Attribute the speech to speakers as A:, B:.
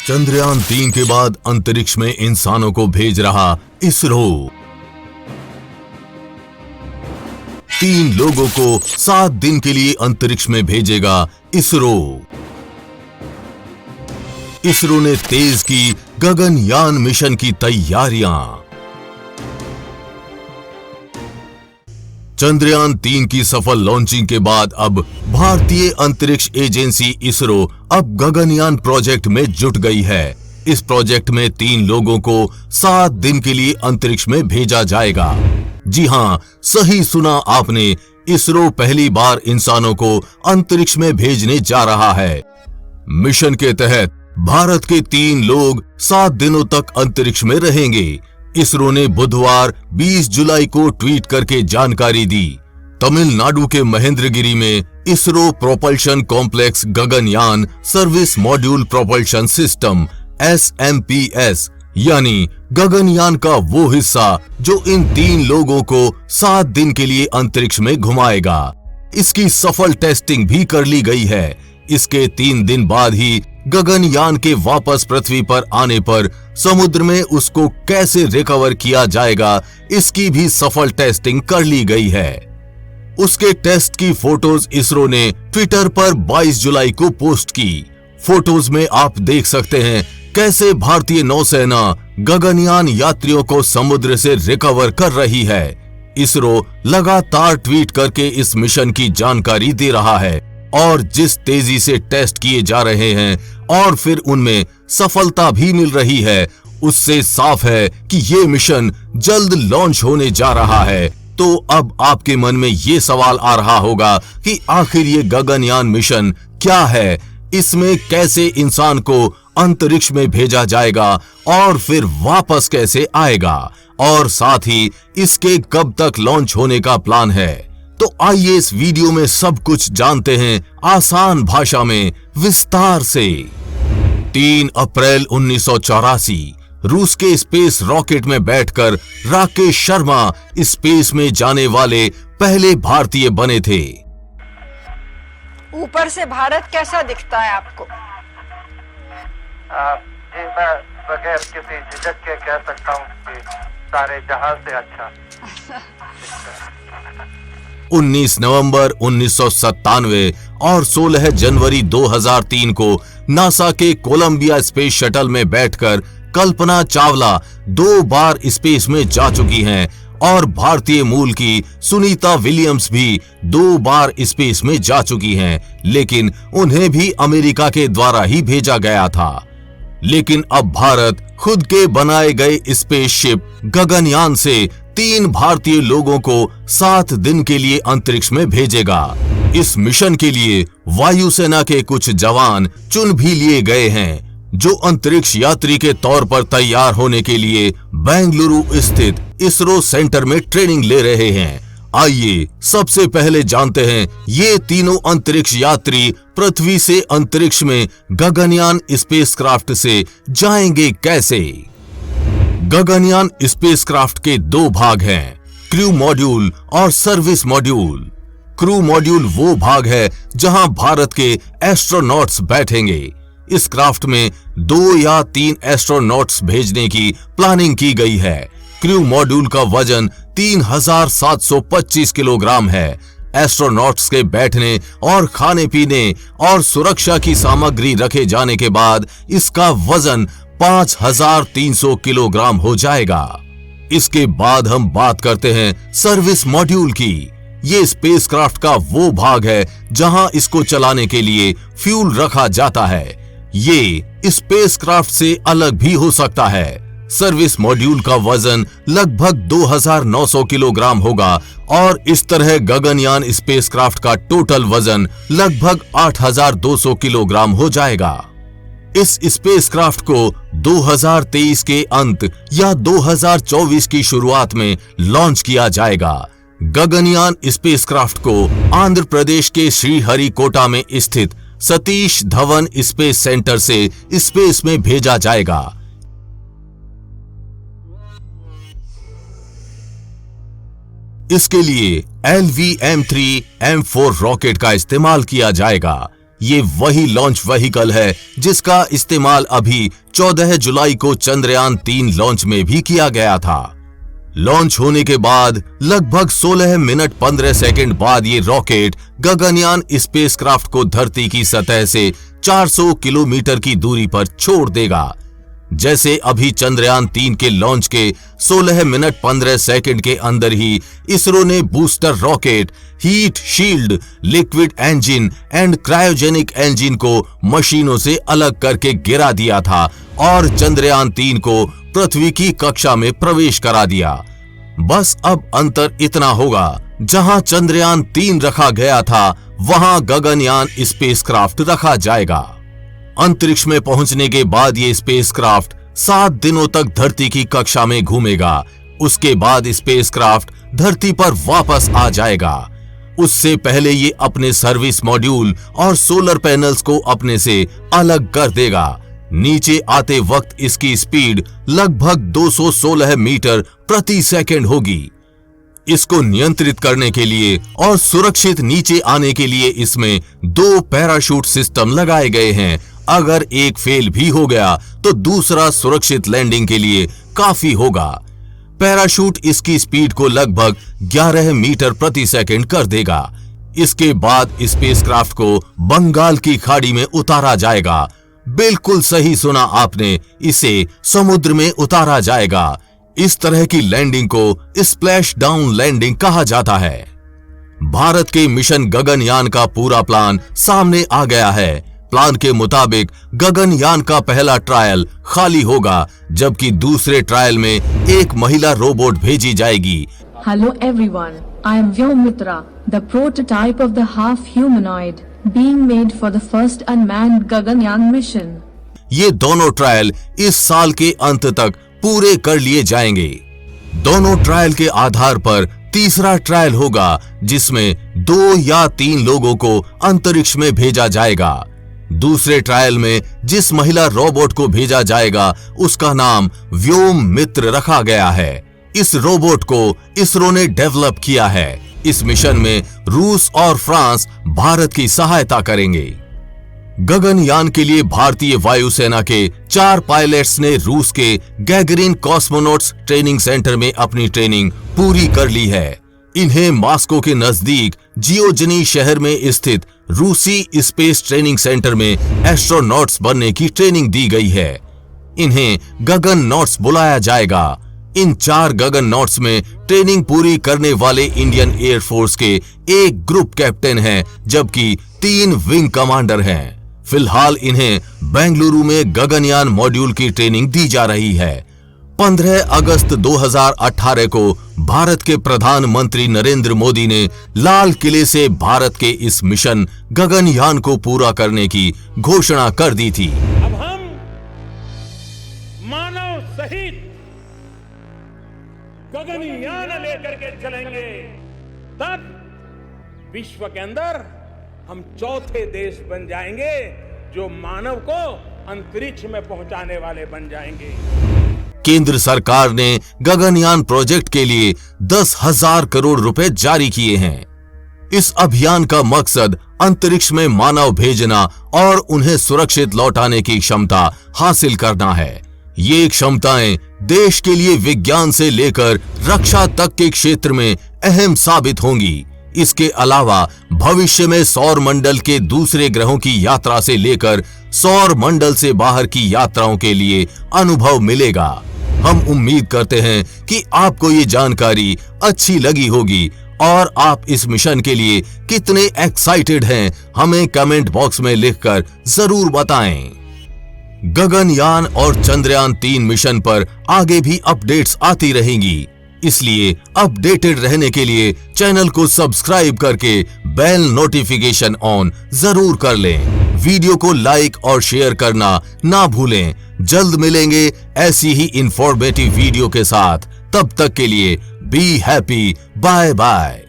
A: चंद्रयान-3 के बाद अंतरिक्ष में इंसानों को भेज रहा इसरो 3 लोगों को 7 दिन के लिए अंतरिक्ष में भेजेगा इसरो। इसरो ने तेज की गगनयान मिशन की तैयारियां। चंद्रयान-3 की सफल लॉन्चिंग के बाद अब भारतीय अंतरिक्ष एजेंसी इसरो अब गगनयान प्रोजेक्ट में जुट गई है। इस प्रोजेक्ट में 3 लोगों को 7 दिन के लिए अंतरिक्ष में भेजा जाएगा। जी हां, सही सुना आपने, इसरो पहली बार इंसानों को अंतरिक्ष में भेजने जा रहा है। मिशन के तहत भारत के 3 लोग 7 दिनों तक अंतरिक्ष में रहेंगे। इसरो ने बुधवार 20 जुलाई को ट्वीट करके जानकारी दी। तमिलनाडु के महेंद्रगिरी में ISRO propulsion complex Gaganyaan service module propulsion system SMPS यानी गगनयान का वो हिस्सा जो इन 3 लोगों को 7 दिन के लिए अंतरिक्ष में घुमाएगा। इसकी सफल टेस्टिंग भी कर ली गई है। इसके 3 दिन बाद ही गगनयान के वापस पृथ्वी पर आने पर समुद्र में उसको कैसे रिकवर किया जाएगा, इसकी भी सफल टेस्टिंग कर ली गई है। उसके टेस्ट की फोटोज इसरो ने ट्विटर पर 22 जुलाई को पोस्ट की। फोटोज में आप देख सकते हैं कैसे भारतीय नौसेना गगनयान यात्रियों को समुद्र से रिकवर कर रही है। इसरो लगातार ट्वीट करके इस मिशन की जानकारी दे रहा है और जिस तेजी से टेस्ट किए जा रहे हैं और फिर उनमें सफलता भी मिल रही है, उससे साफ है कि ये मिशन जल्द लॉन्च होने जा रहा है। तो अब आपके मन में ये सवाल आ रहा होगा कि आखिर ये गगनयान मिशन क्या है, इसमें कैसे इंसान को अंतरिक्ष में भेजा जाएगा और फिर वापस कैसे आएगा, और साथ ही इसके कब तक लॉन्च होने का प्लान है। तो आइए इस वीडियो में सब कुछ जानते हैं आसान भाषा में विस्तार से। 3 अप्रैल 1984 रूस के स्पेस रॉकेट में बैठकर राकेश शर्मा स्पेस में जाने वाले पहले भारतीय बने थे।
B: ऊपर से भारत कैसा दिखता है आपको?
C: जी, मैं बगैर किसी झिझक के कह सकता हूँ कि सारे जहां से अच्छा।
A: 19 नवंबर 1997 और 16 जनवरी 2003 को नासा के कोलंबिया स्पेस शटल में बैठकर कल्पना चावला 2 बार स्पेस में जा चुकी हैं और भारतीय मूल की सुनीता विलियम्स भी 2 बार स्पेस में जा चुकी हैं, लेकिन उन्हें भी अमेरिका के द्वारा ही भेजा गया था। लेकिन अब भारत खुद के बनाए गए स्पेसशिप गगनयान से 3 भारतीय लोगों को 7 दिन के लिए अंतरिक्ष में भेजेगा। इस मिशन के लिए वायुसेना के कुछ जवान चुन भी लिए गए हैं जो अंतरिक्ष यात्री के तौर पर तैयार होने के लिए बेंगलुरु स्थित इसरो सेंटर में ट्रेनिंग ले रहे हैं। आइए सबसे पहले जानते हैं ये तीनों अंतरिक्ष यात्री पृथ्वी से अंतरिक्ष में गगनयान स्पेसक्राफ्ट से जाएंगे कैसे। गगनयान स्पेसक्राफ्ट के 2 भाग हैं, क्रू मॉड्यूल और सर्विस मॉड्यूल। क्रू मॉड्यूल वो भाग है जहां भारत के एस्ट्रोनॉट्स बैठेंगे। इस क्राफ्ट में 2 या 3 एस्ट्रोनॉट्स भेजने की प्लानिंग की गई है। क्रू मॉड्यूल का वजन 3725 किलोग्राम है। एस्ट्रोनॉट्स के बैठने और खाने पीने और सुरक्षा की सामग्री रखे जाने के बाद इसका वजन 5300 किलोग्राम हो जाएगा। इसके बाद हम बात करते हैं सर्विस मॉड्यूल की। ये स्पेसक्राफ्ट का वो भाग है जहां इसको चलाने के लिए फ्यूल रखा जाता है। ये स्पेसक्राफ्ट से अलग भी हो सकता है। सर्विस मॉड्यूल का वजन लगभग 2900 किलोग्राम होगा और इस तरह गगनयान स्पेसक्राफ्ट का टोटल वजन लगभग 8200 किलोग्राम हो जाएगा। इस स्पेसक्राफ्ट को 2023 के अंत या 2024 की शुरुआत में लॉन्च किया जाएगा। गगनयान स्पेसक्राफ्ट को आंध्र प्रदेश के श्रीहरिकोटा में स्थित सतीश धवन स्पेस सेंटर से स्पेस में भेजा जाएगा। इसके लिए LVM-3 M4 रॉकेट का इस्तेमाल किया जाएगा। ये वही लॉन्च व्हीकल है जिसका इस्तेमाल अभी 14 जुलाई को चंद्रयान 3 लॉन्च में भी किया गया था। लॉन्च होने के बाद लगभग 16 मिनट 15 सेकंड बाद ये रॉकेट गगनयान स्पेसक्राफ्ट को धरती की सतह से 400 किलोमीटर की दूरी पर छोड़ देगा। जैसे अभी चंद्रयान 3 के लॉन्च के 16 मिनट 15 सेकंड के अंदर ही इसरो ने booster rocket, heat shield, liquid engine and cryogenic engine को मशीनों से अलग करके गिरा दिया था और चंद्रयान 3 को पृथ्वी की कक्षा में प्रवेश करा दिया। बस अब अंतर इतना होगा, जहां चंद्रयान 3 रखा गया था वहां गगनयान स्पेसक्राफ्ट रखा जाएगा। अंतरिक्ष में पहुंचने के बाद ये स्पेसक्राफ्ट 7 दिनों तक धरती की कक्षा में घूमेगा। उसके बाद स्पेसक्राफ्ट धरती पर वापस आ जाएगा। उससे पहले ये अपने सर्विस मॉड्यूल और सोलर पैनल्स को अपने से अलग कर देगा। नीचे आते वक्त इसकी स्पीड लगभग 216 मीटर प्रति सेकंड होगी। इसको नियंत्रित करने के लिए और सुरक्षित नीचे आने के लिए इसमें 2 पैराशूट सिस्टम लगाए गए हैं। अगर एक फेल भी हो गया तो दूसरा सुरक्षित लैंडिंग के लिए काफी होगा। पैराशूट इसकी स्पीड को लगभग 11 मीटर प्रति सेकंड कर देगा। इसके बाद स्पेसक्राफ्ट को बंगाल की खाड़ी में उतारा जाएगा। बिल्कुल सही सुना आपने, इसे समुद्र में उतारा जाएगा। इस तरह की लैंडिंग को स्प्लैश डाउन लैंडिंग कहा जाता है। भारत के मिशन गगनयान का पूरा प्लान सामने आ गया है। प्लान के मुताबिक गगनयान का पहला ट्रायल खाली होगा, जबकि दूसरे ट्रायल में एक महिला रोबोट भेजी जाएगी।
D: Hello everyone, I am Vyom Mitra, the prototype of the half humanoid being made for the first unmanned Gaganyaan mission.
A: ये दोनों ट्रायल इस साल के अंत तक पूरे कर लिए जाएंगे। दोनों ट्रायल के आधार पर तीसरा ट्रायल होगा, जिसमें 2 या 3 लोगों को अंतरिक्ष में भेजा जाएगा। दूसरे ट्रायल में जिस महिला रोबोट को भेजा जाएगा उसका नाम व्योम मित्र रखा गया है। इस रोबोट को इसरो ने डेवलप किया है। इस मिशन में रूस और फ्रांस भारत की सहायता करेंगे। गगनयान के लिए भारतीय वायुसेना के 4 पायलट्स ने रूस के गैगरिन कॉस्मोनॉट्स ट्रेनिंग सेंटर में अपनी ट्रेनिंग पूरी कर ली है। इन्हें मॉस्को के नजदीक जियोजनी शहर में स्थित रूसी स्पेस ट्रेनिंग सेंटर में एस्ट्रोनॉट्स बनने की ट्रेनिंग दी गई है। इन्हें गगननॉट्स बुलाया जाएगा। इन 4 गगननॉट्स में ट्रेनिंग पूरी करने वाले इंडियन एयरफोर्स के एक ग्रुप कैप्टन हैं, जबकि 3 विंग कमांडर हैं। फिलहाल इन्हें बेंगलुरु में गगनयान मॉड्यूल की ट्रेनिंग दी जा रही है। 15 अगस्त 2018 को भारत के प्रधानमंत्री नरेंद्र मोदी ने लाल किले से भारत के इस मिशन गगनयान को पूरा करने की घोषणा कर दी थी।
E: अब हम मानव सहित गगनयान लेकर के चलेंगे, तब विश्व के अंदर हम चौथे देश बन जाएंगे जो मानव को अंतरिक्ष में पहुंचाने वाले बन जाएंगे।
A: केंद्र सरकार ने गगनयान प्रोजेक्ट के लिए 10,000 करोड़ रुपए जारी किए हैं। इस अभियान का मकसद अंतरिक्ष में मानव भेजना और उन्हें सुरक्षित लौटाने की क्षमता हासिल करना है। ये क्षमताएं देश के लिए विज्ञान से लेकर रक्षा तक के क्षेत्र में अहम साबित होंगी। इसके अलावा भविष्य में सौर मंडल के दूसरे ग्रहों की यात्रा से लेकर सौर मंडल से बाहर की यात्राओं के लिए अनुभव मिलेगा। हम उम्मीद करते हैं कि आपको ये जानकारी अच्छी लगी होगी और आप इस मिशन के लिए कितने एक्साइटेड हैं, हमें कमेंट बॉक्स में लिखकर जरूर बताएं। गगनयान और चंद्रयान 3 मिशन पर आगे भी अपडेट्स आती रहेंगी, इसलिए अपडेटेड रहने के लिए चैनल को सब्सक्राइब करके बेल नोटिफिकेशन ऑन जरूर कर लें। वीडियो को लाइक और शेयर करना ना भूलें। जल्द मिलेंगे ऐसी ही इंफॉर्मेटिव वीडियो के साथ। तब तक के लिए बी हैप्पी, बाय बाय।